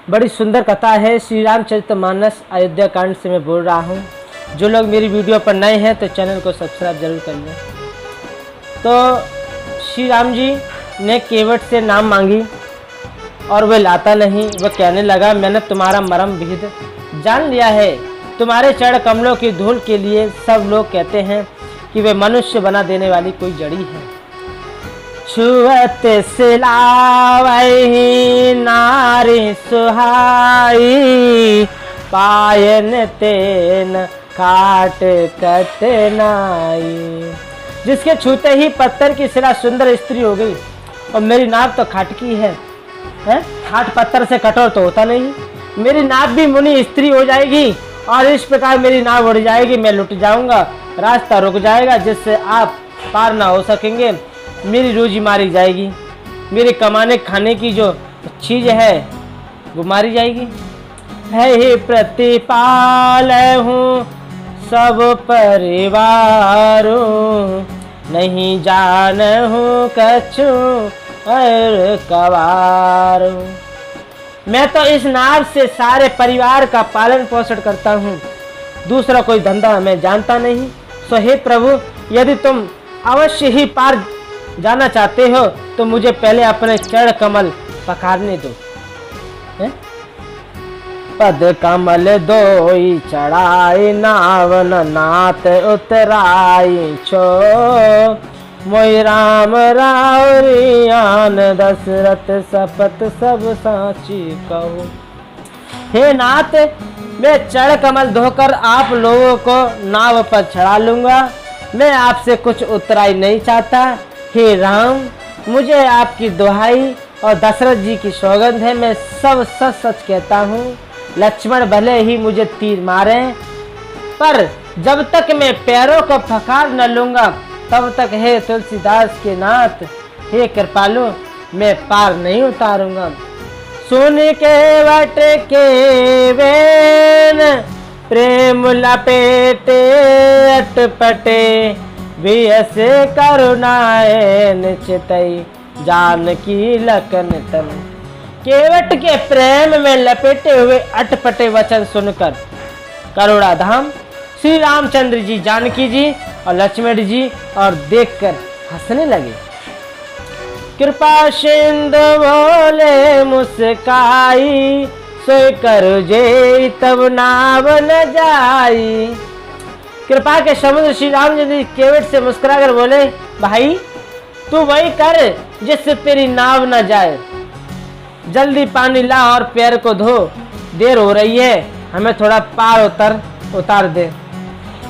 बड़ी सुंदर कथा है। श्री रामचरितमानस अयोध्या कांड से मैं बोल रहा हूँ। जो लोग मेरी वीडियो पर नए हैं तो चैनल को सब्सक्राइब जरूर कर लें। तो श्री राम जी ने केवट से नाम मांगी और वह लाता नहीं। वह कहने लगा, मैंने तुम्हारा मर्म भेद जान लिया है। तुम्हारे चरण कमलों की धूल के लिए सब लोग कहते हैं कि वे मनुष्य बना देने वाली कोई जड़ी है। छुअत सिलावही नारी सुहाई, पायन तेन काट कटनाई। जिसके छूते ही पत्थर की सिला सुंदर स्त्री हो गई। और मेरी नाक तो खाटकी है, खाट पत्थर से कठोर तो होता नहीं। मेरी नाक भी मुनि स्त्री हो जाएगी और इस प्रकार मेरी नाव उड़ जाएगी। मैं लुट जाऊंगा, रास्ता रुक जाएगा जिससे आप पार ना हो सकेंगे। मेरी रोजी मारी जाएगी, मेरे कमाने खाने की जो चीज है वो मारी जाएगी। है ही प्रतिपाल हूँ सब परिवार, नहीं जान हूँ कछु और कवार। मैं तो इस नाव से सारे परिवार का पालन पोषण करता हूँ, दूसरा कोई धंधा मैं जानता नहीं। सो हे प्रभु, यदि तुम अवश्य ही पार जाना चाहते हो तो मुझे पहले अपने चरण कमल पखारने दो। पद कमल दोई चढ़ाई, नावन नाथ उतराई छो, मोई राम रावरियान दशरथ सपत सब साची कहो। हे नाथ, मैं चरण कमल धोकर आप लोगों को नाव पर चढ़ा लूंगा। मैं आपसे कुछ उतराई नहीं चाहता। हे राम, मुझे आपकी दुहाई और दशरथ जी की सौगंध है, मैं सब सच सच कहता हूँ। लक्ष्मण भले ही मुझे तीर मारे, पर जब तक मैं पैरों को फखार न लूंगा तब तक हे तुलसीदास के नाथ, हे कृपालु, मैं पार नहीं उतारूंगा। सुन के वट के वेन, प्रेम लपेटे अटपटे, वियसे करुणाएन चितई, जानकी लखन तन। केवट के प्रेम में लपेटे हुए अटपटे वचन सुनकर करुणाधाम श्री रामचंद्र जी, जानकी जी और लक्ष्मण जी और देखकर हंसने लगे। कृपा सिंधु बोले मुस्काई, सोई कर जे तब नाव न जाई। कृपा के समुद्र श्री रामचंद्र जी केवट से मुस्कुराकर बोले, भाई तू वही कर जिससे तेरी नाव न जाए। जल्दी पानी ला और पैर को धो, देर हो रही है, हमें थोड़ा पार उतार दे।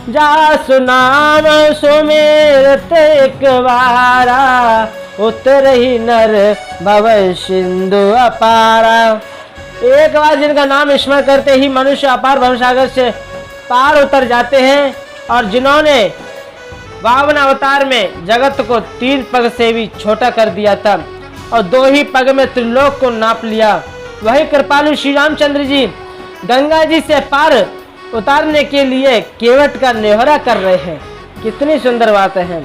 जा सुनाम सुमेरत एक बारा, उतर ही नर भव सिंधु अपारा। एक बार जिनका नाम स्मरण करते ही मनुष्य अपार भवसागर से पार उतर जाते हैं, और जिन्होंने वामन अवतार में जगत को 3 पग से भी छोटा कर दिया था और 2 ही पग में त्रिलोक को नाप लिया, वही कृपालु श्री रामचंद्र जी गंगा जी से पार उतारने के लिए केवट का नेहरा कर रहे हैं। कितनी सुंदर बात है।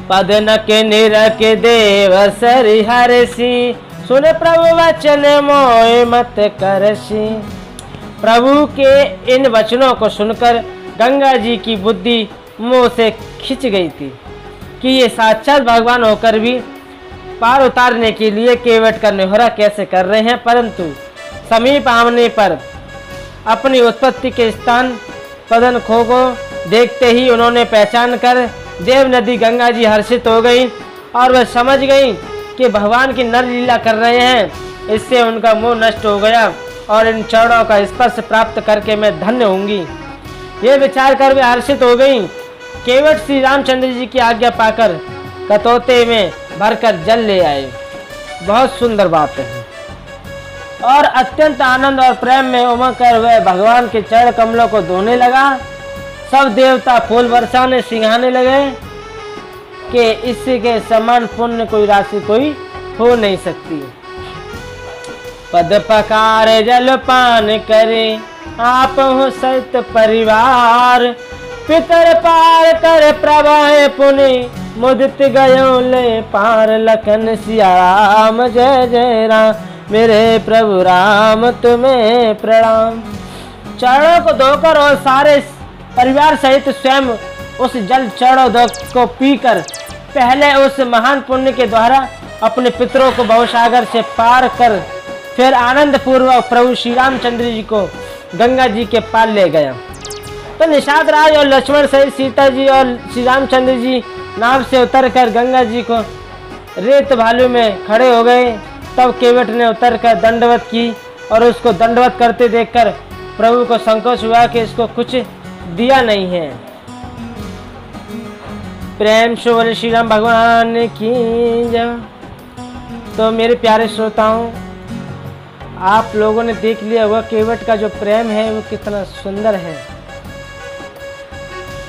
पद न के निरख देव सरि हरसी, सुने प्रभु वचन मोय मत करसी। प्रभु के इन वचनों को सुनकर गंगा जी की बुद्धि मुंह से खिंच गई थी कि ये साक्षात भगवान होकर भी पार उतारने के लिए केवट का नेहरा कैसे कर रहे हैं। परंतु समीप आने पर अपनी उत्पत्ति के स्थान पदन खो को देखते ही उन्होंने पहचान कर देव नदी गंगा जी हर्षित हो गई और वह समझ गई कि भगवान की नर लीला कर रहे हैं। इससे उनका मोह नष्ट हो गया और इन चरणों का स्पर्श प्राप्त करके मैं धन्य होंगी, ये विचार कर वे हर्षित हो गई। केवट श्री रामचंद्र जी की आज्ञा पाकर कतौते में भरकर जल ले आए। बहुत सुंदर बात है। और अत्यंत आनंद और प्रेम में उमड़ कर वह भगवान के चरण कमलों को धोने लगा। सब देवता फूल बरसाने सिंघाने लगे कि इसके समान पुण्य कोई राशि कोई हो नहीं सकती। पद पकार जल पान करे, आप हो सहित परिवार, पितर पार कर प्रभा पुनि, मुदित गयो ले पार। लखन सिया राम जय जय राम, मेरे प्रभु राम तुम्हें प्रणाम। चरणों को धोकर और सारे परिवार सहित स्वयं उस जल चरणों को पीकर पहले उस महान पुण्य के द्वारा अपने पितरों को भवसागर से पार कर फिर आनंद पूर्वक प्रभु श्री रामचंद्र जी को गंगा जी के पार ले गया। तो निषाद राज और लक्ष्मण सहित सीता जी और श्री रामचंद्र जी नाव से उतरकर गंगा जी को रेत भालू में खड़े हो गए। तब केवट ने उतरकर दंडवत की और उसको दंडवत करते देखकर प्रभु को संकोच हुआ कि इसको कुछ दिया नहीं है। प्रेम से बोले श्री राम भगवान की जय। तो मेरे प्यारे श्रोताओं, आप लोगों ने देख लिया होगा केवट का जो प्रेम है वो कितना सुंदर है।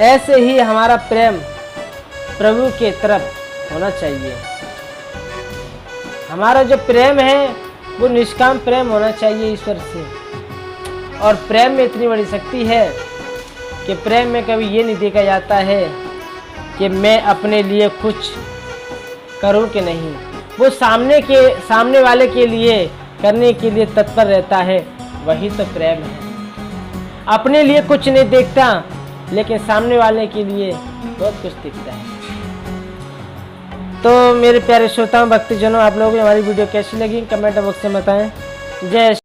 ऐसे ही हमारा प्रेम प्रभु के तरफ होना चाहिए। हमारा जो प्रेम है वो निष्काम प्रेम होना चाहिए ईश्वर से। और प्रेम में इतनी बड़ी शक्ति है कि प्रेम में कभी ये नहीं देखा जाता है कि मैं अपने लिए कुछ करूं कि नहीं। वो सामने वाले के लिए करने के लिए तत्पर रहता है, वही तो प्रेम है। अपने लिए कुछ नहीं देखता लेकिन सामने वाले के लिए बहुत कुछ दिखता है। तो मेरे प्यारे श्रोताओं, भक्तजनों, आप लोगों को हमारी वीडियो कैसी लगी कमेंट बॉक्स में बताएं। जय